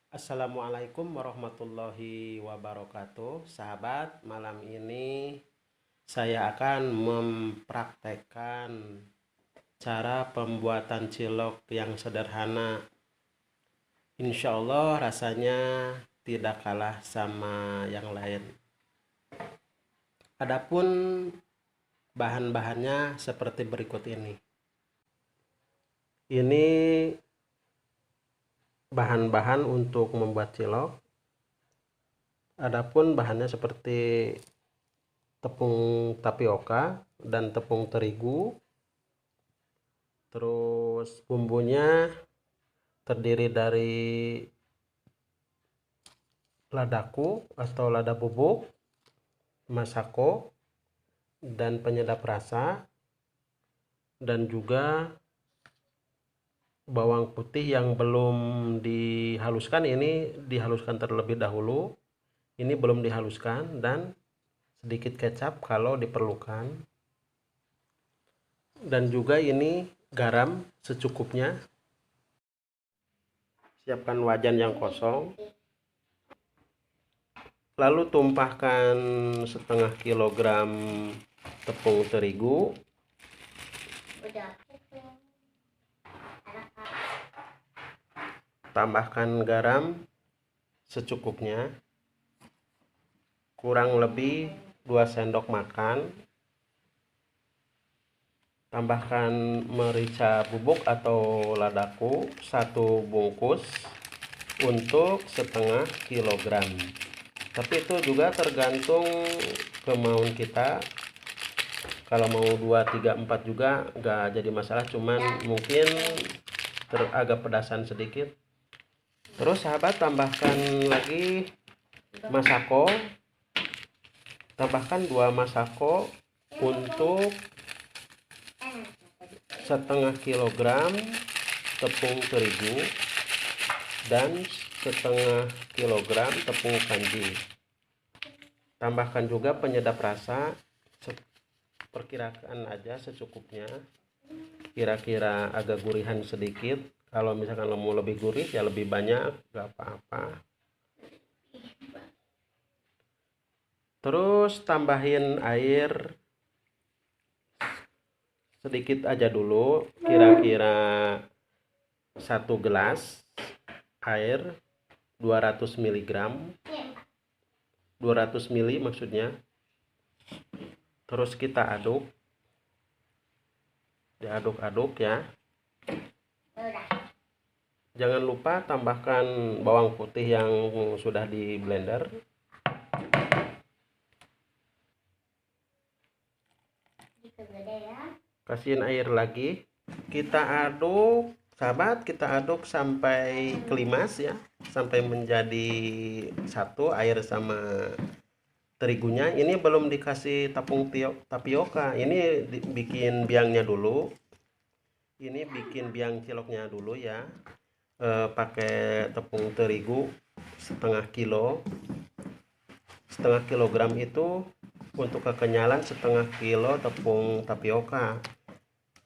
Assalamualaikum warahmatullahi wabarakatuh. Sahabat, malam ini saya akan mempraktekkan cara pembuatan cilok yang sederhana. Insya Allah rasanya tidak kalah sama yang lain. Adapun bahan-bahannya seperti berikut ini. Ini bahan-bahan untuk membuat cilok. Adapun bahannya seperti tepung tapioka dan tepung terigu. Terus bumbunya terdiri dari ladaku atau lada bubuk, masako, dan penyedap rasa, dan juga bawang putih yang belum dihaluskan. Ini dihaluskan terlebih dahulu, ini belum dihaluskan, dan sedikit kecap kalau diperlukan, dan juga ini garam secukupnya. Siapkan wajan yang kosong, lalu tumpahkan setengah kilogram tepung terigu, tambahkan garam secukupnya, kurang lebih 2 sendok makan. Tambahkan merica bubuk atau ladaku 1 bungkus untuk setengah kilogram. Tapi itu juga tergantung kemauan kita. Kalau mau 2, 3, 4 juga nggak jadi masalah, cuman mungkin agak pedasan sedikit. Terus sahabat, tambahkan lagi masako. Tambahkan 2 masako untuk setengah kilogram tepung terigu dan setengah kilogram tepung kanji. Tambahkan juga penyedap rasa, perkirakan aja secukupnya, kira-kira agak gurihan sedikit. Kalau misalkan mau lebih gurih ya lebih banyak, gak apa-apa. Terus tambahin air sedikit aja dulu, kira-kira 1 gelas air 200 mg 200 ml maksudnya. Terus kita aduk, diaduk-aduk ya. Jangan lupa tambahkan bawang putih yang sudah di blender. Kasihin air lagi, kita aduk sahabat, kita aduk sampai kelimas ya, sampai menjadi satu air sama terigunya. Ini belum dikasih tepung tapioka, ini bikin biangnya dulu. Ini bikin biang ciloknya dulu ya. Pakai tepung terigu setengah kilogram itu untuk kekenyalan setengah kilo tepung tapioka.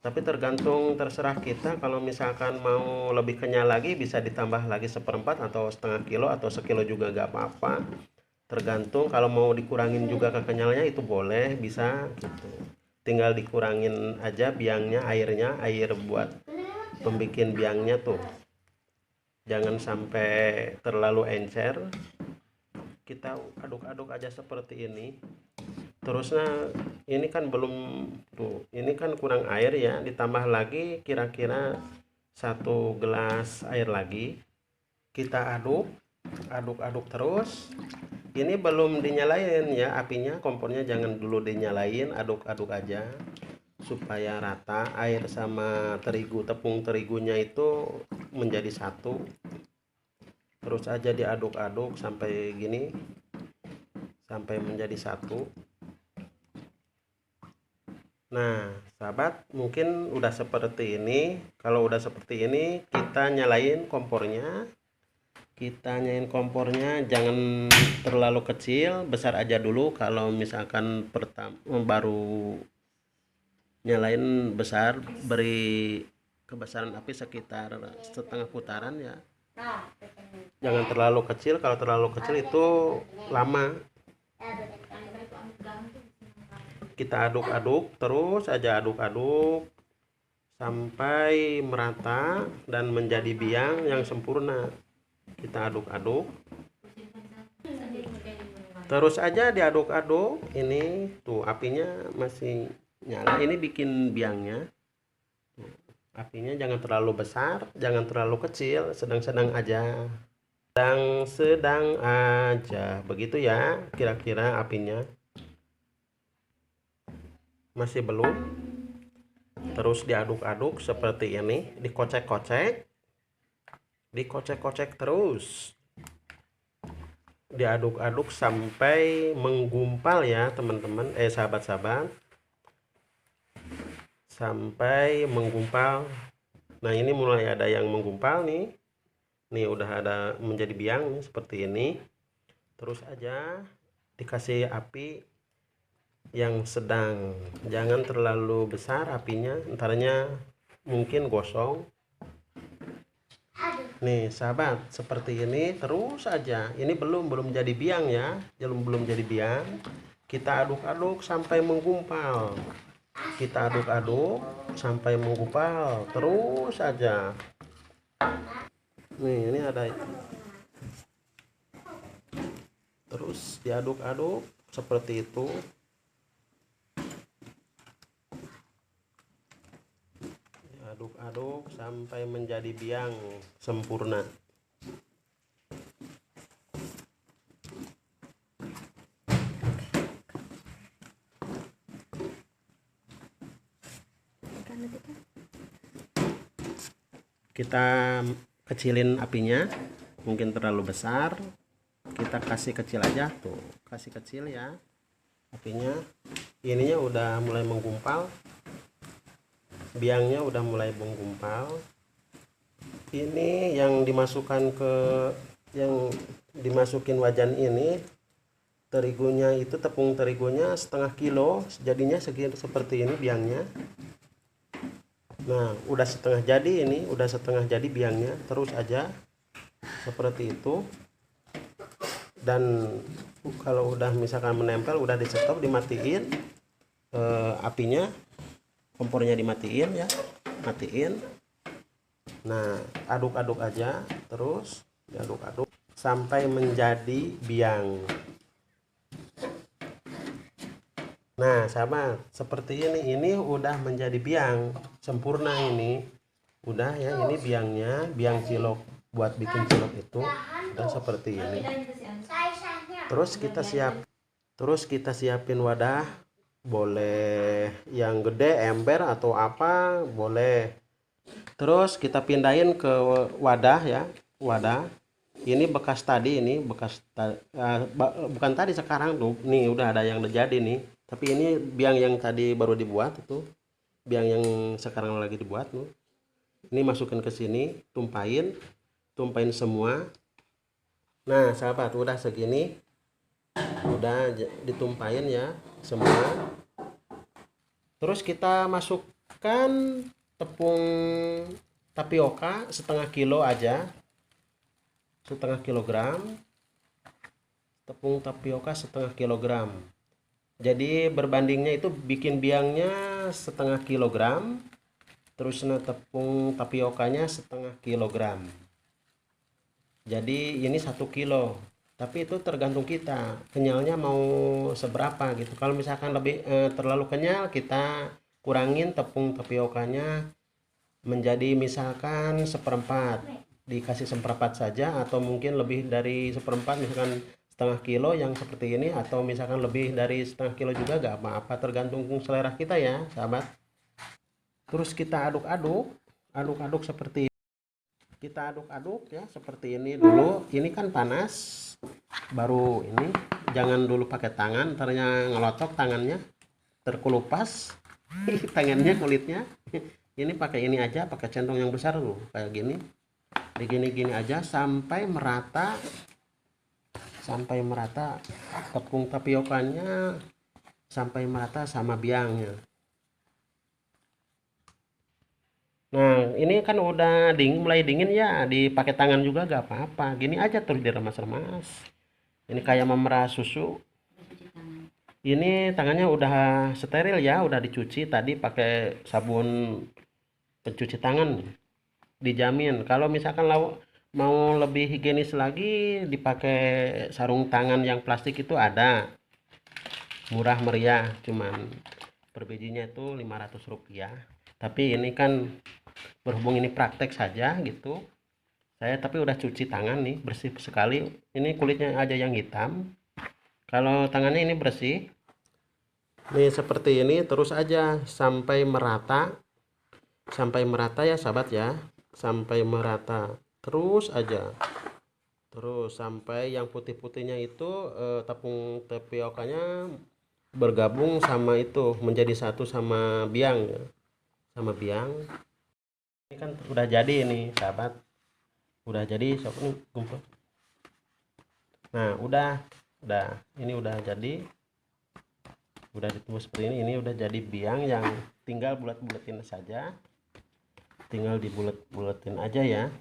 Tapi terserah kita, kalau misalkan mau lebih kenyal lagi bisa ditambah lagi 1/4 atau setengah kilo atau sekilo juga gak apa-apa, tergantung. Kalau mau dikurangin juga kekenyalnya itu boleh, bisa gitu, tinggal dikurangin aja biangnya, air buat pembikin biangnya tuh, jangan sampai terlalu encer. Kita aduk-aduk aja seperti ini. Terusnya ini kan belum tuh, ini kan kurang air ya, ditambah lagi kira-kira 1 gelas air lagi. Kita aduk terus. Ini belum dinyalain ya apinya, kompornya jangan dulu dinyalain, aduk-aduk aja supaya rata air sama tepung terigunya itu menjadi satu. Terus aja diaduk-aduk sampai gini, sampai menjadi satu. Nah sahabat, mungkin udah seperti ini. Kalau udah seperti ini, kita nyalain kompornya. Jangan terlalu kecil, besar aja dulu. Kalau misalkan baru nyalain besar, beri kebesaran api sekitar setengah putaran ya. jangan terlalu kecil. Kalau terlalu kecil itu lama. Kita aduk-aduk terus aja, aduk-aduk sampai merata dan menjadi biang yang sempurna. Kita aduk-aduk terus aja, diaduk-aduk. Ini tuh apinya masih nyala, ini bikin biangnya. Apinya jangan terlalu besar, jangan terlalu kecil, sedang-sedang aja. Sedang aja, begitu ya kira-kira apinya. Masih belum? Terus diaduk-aduk seperti ini, dikocek-kocek, dikocek-kocek terus, diaduk-aduk sampai menggumpal ya teman-teman, sahabat-sahabat, sampai menggumpal. Nah ini mulai ada yang menggumpal nih. Nih udah ada menjadi biang nih, seperti ini. Terus aja dikasih api yang sedang, jangan terlalu besar apinya, entarnya mungkin gosong. Nih sahabat, seperti ini terus aja. Ini belum jadi biang ya, belum jadi biang. Kita aduk-aduk sampai menggumpal. Kita aduk-aduk sampai menggumpal terus aja. Nih ini ada, terus diaduk-aduk seperti itu. Diaduk-aduk sampai menjadi biang sempurna. Kita kecilin apinya, mungkin terlalu besar, kita kasih kecil aja tuh, kasih kecil ya apinya. Ininya udah mulai menggumpal, biangnya udah mulai menggumpal. Ini yang dimasukin wajan ini, terigunya itu, tepung terigunya setengah kilo, jadinya seperti ini biangnya. Nah udah setengah jadi, ini udah setengah jadi biangnya. Terus aja seperti itu. Dan kalau udah misalkan menempel, udah di stop, dimatiin apinya, kompornya dimatiin ya, matiin. Nah aduk-aduk aja terus, diaduk-aduk sampai menjadi biang. Nah sahabat, seperti ini udah menjadi biang sempurna. Ini udah ya, ini biangnya, biang cilok buat bikin cilok itu udah seperti ini. Terus kita siapin wadah, boleh yang gede, ember atau apa boleh. Terus kita pindahin ke wadah ya, wadah. Ini bekas tadi, ini bekas bukan tadi, sekarang tuh nih udah ada yang jadi nih. Tapi ini biang yang tadi baru dibuat, itu biang yang sekarang lagi dibuat tuh. Ini masukin ke sini, tumpahin semua. Nah sahabat, udah segini, udah ditumpahin ya semua. Terus kita masukkan tepung tapioka setengah kilo aja, setengah kilogram. Tepung tapioka setengah kilogram. Jadi berbandingnya itu bikin biangnya setengah kilogram, terus tepung tapiokanya setengah kilogram. Jadi ini 1 kilo. Tapi itu tergantung kita kenyalnya mau seberapa gitu. Kalau misalkan lebih terlalu kenyal, kita kurangin tepung tapiokanya menjadi misalkan seperempat, dikasih seperempat saja, atau mungkin lebih dari seperempat, misalkan setengah kilo yang seperti ini, atau misalkan lebih dari setengah kilo juga gak apa-apa, tergantung selera kita ya sahabat. Terus kita aduk-aduk seperti kita aduk-aduk ya seperti ini dulu. Ini kan panas, baru ini jangan dulu pakai tangan, ternyata ngelotok tangannya, terkelupas tangannya, kulitnya. Ini pakai ini aja, pakai centong yang besar tuh kayak gini, gini aja sampai merata, tepung tapiokanya sampai merata sama biangnya. Nah, ini kan udah dingin, mulai dingin ya, dipakai tangan juga gak apa-apa. Gini aja terus diremas-remas. Ini kayak memerah susu. Ini tangannya udah steril ya, udah dicuci tadi pakai sabun pencuci tangan. Dijamin. Kalau misalkan mau lebih higienis lagi, dipakai sarung tangan yang plastik itu ada. Murah meriah, cuman per bijinya itu Rp500. Tapi ini kan berhubung ini praktek saja gitu. Saya tapi udah cuci tangan nih, bersih sekali. Ini kulitnya aja yang hitam. Kalau tangannya ini bersih. Nih seperti ini terus aja sampai merata. Sampai merata ya sahabat ya. Sampai merata. Terus aja. Terus sampai yang putih-putihnya itu tepung tapiokanya bergabung sama itu menjadi satu sama biang ya. Sama biang. Ini kan udah jadi ini sahabat. Udah jadi sok ini kumpul. Nah, udah ini udah jadi, udah ditumis seperti ini udah jadi biang yang tinggal bulat-bulatin saja, tinggal dibulet-buletin aja ya,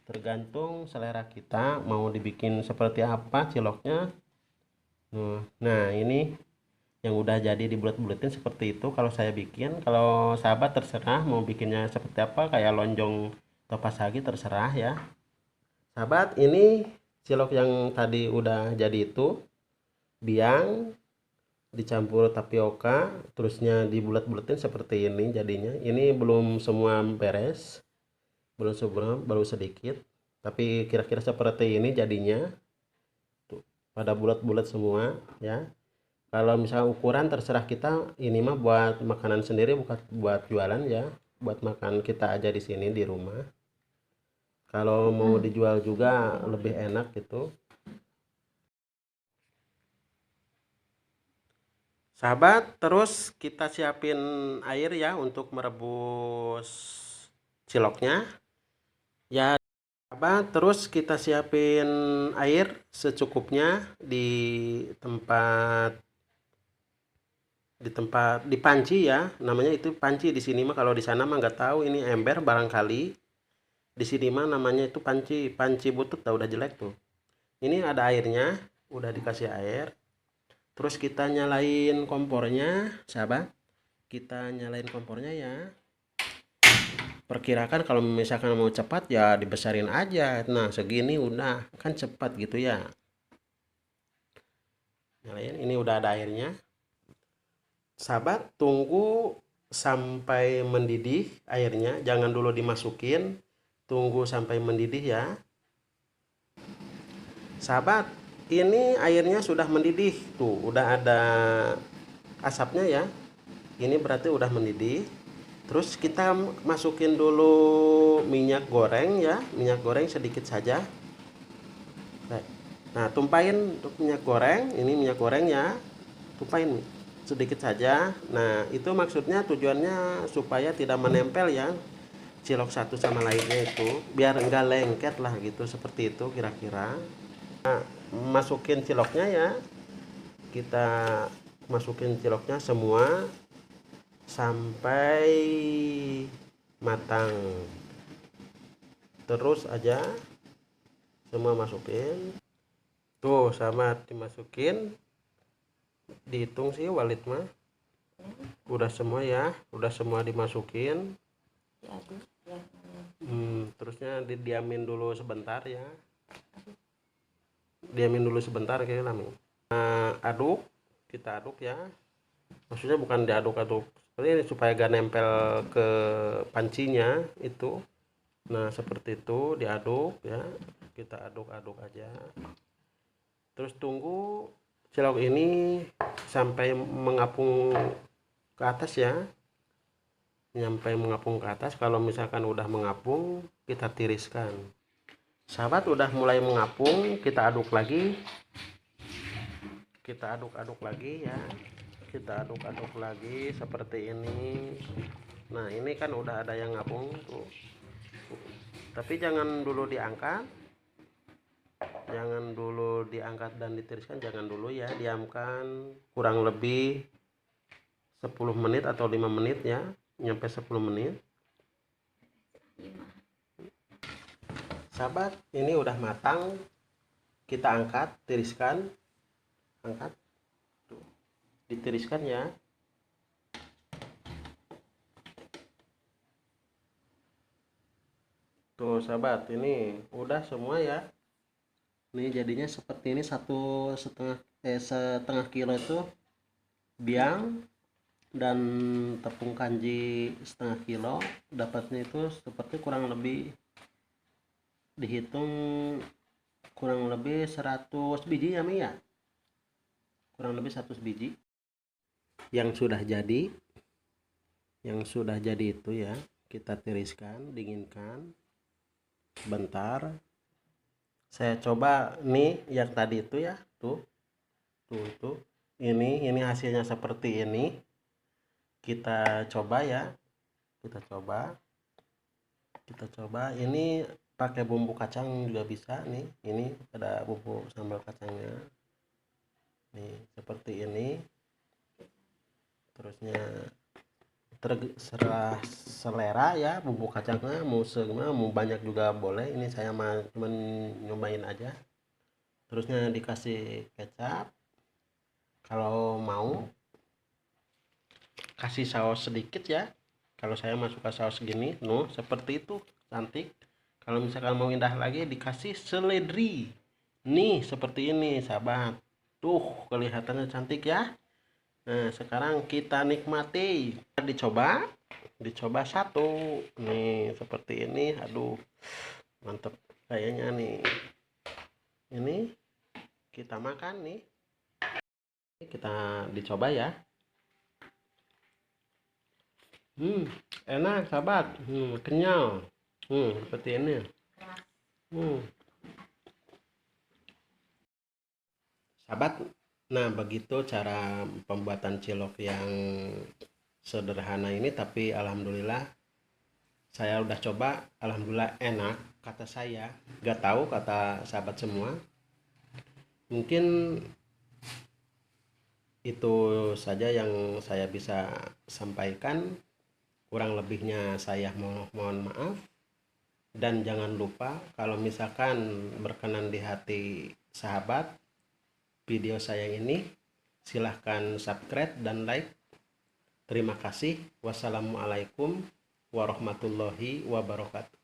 tergantung selera kita mau dibikin seperti apa ciloknya. Nah ini yang udah jadi dibulet-buletin seperti itu kalau saya bikin. Kalau sahabat terserah mau bikinnya seperti apa, kayak lonjong atau pasagi terserah ya sahabat. Ini cilok yang tadi udah jadi itu biang dicampur tapioka, terusnya dibulat-bulatin seperti ini jadinya. Ini belum semua beres, belum semua, baru sedikit, tapi kira-kira seperti ini jadinya. Tuh, pada bulat-bulat semua ya. Kalau misalnya ukuran terserah kita, ini mah buat makanan sendiri bukan buat jualan ya, buat makan kita aja di sini di rumah. Kalau mau dijual juga lebih enak gitu sahabat. Terus kita siapin air ya untuk merebus ciloknya ya sahabat. Terus kita siapin air secukupnya di panci ya, namanya itu panci di sini mah. Kalau di sana mah nggak tahu, ini ember barangkali. Di sini mah namanya itu panci, panci butut, udah jelek tuh. Ini ada airnya, udah dikasih air. Terus kita nyalain kompornya sahabat, kita nyalain kompornya ya. Perkirakan kalau misalkan mau cepat ya dibesarin aja. Nah segini udah kan cepat gitu ya. Nyalain, ini udah ada airnya sahabat. Tunggu sampai mendidih airnya, jangan dulu dimasukin, tunggu sampai mendidih ya sahabat. Ini airnya sudah mendidih tuh, udah ada asapnya ya, ini berarti udah mendidih. Terus kita masukin dulu minyak goreng ya, minyak goreng sedikit saja. Nah tumpahin untuk minyak goreng, ini minyak goreng ya, tumpahin sedikit saja. Nah itu maksudnya tujuannya supaya tidak menempel ya cilok satu sama lainnya, itu biar enggak lengket lah gitu, seperti itu kira-kira. Nah, masukin ciloknya ya, kita masukin ciloknya semua sampai matang, terus aja semua masukin tuh sama dimasukin. Dihitung sih Walid mah udah semua ya, udah semua dimasukin. Terusnya didiamin dulu sebentar ya, diamin dulu sebentar kayak lami. Aduk, kita aduk ya, maksudnya bukan diaduk-aduk seperti ini supaya gak nempel ke pancinya itu. Nah seperti itu diaduk ya, kita aduk-aduk aja. Terus tunggu cilok ini sampai mengapung ke atas ya, sampai mengapung ke atas. Kalau misalkan udah mengapung kita tiriskan sahabat. Udah mulai mengapung, kita aduk lagi, kita aduk-aduk lagi ya, kita aduk-aduk lagi seperti ini. Nah ini kan udah ada yang ngapung tuh, tapi jangan dulu diangkat, jangan dulu diangkat dan ditiriskan, jangan dulu ya, diamkan kurang lebih 10 menit atau 5 menit ya. nyampe 10 menit. Sahabat, ini udah matang. Kita angkat, tiriskan. Angkat. Tuh. Ditiriskan ya. Tuh sahabat, ini udah semua ya. Ini jadinya seperti ini, setengah kilo itu biang dan tepung kanji setengah kilo, dapatnya itu seperti kurang lebih dihitung kurang lebih 100 biji ya Mi ya, kurang lebih 100 biji yang sudah jadi itu ya. Kita tiriskan, dinginkan bentar. Saya coba nih yang tadi itu ya, tuh ini hasilnya seperti ini. Kita coba ya, kita coba ini pakai bumbu kacang juga bisa nih. Ini ada bumbu sambal kacangnya nih, seperti ini. Terusnya terserah selera ya, bumbu kacangnya mau mau banyak juga boleh. Ini saya cuman nyobain aja. Terusnya dikasih kecap, kalau mau kasih saus sedikit ya. Kalau saya masuk ke saus segini, seperti itu, cantik. Kalau misalkan mau indah lagi, dikasih seledri nih, seperti ini sahabat. Tuh kelihatannya cantik ya. Nah sekarang kita nikmati. Dicoba satu nih, seperti ini. Aduh mantep kayaknya nih. Ini kita makan nih, kita dicoba ya. Enak sahabat, kenyal, seperti ini. Sahabat, nah begitu cara pembuatan cilok yang sederhana ini, tapi alhamdulillah saya udah coba, alhamdulillah enak kata saya. Gak tahu kata sahabat semua. Mungkin itu saja yang saya bisa sampaikan. Kurang lebihnya saya mohon maaf. Dan jangan lupa kalau misalkan berkenan di hati sahabat video saya ini, silahkan subscribe dan like. Terima kasih. Wassalamualaikum warahmatullahi wabarakatuh.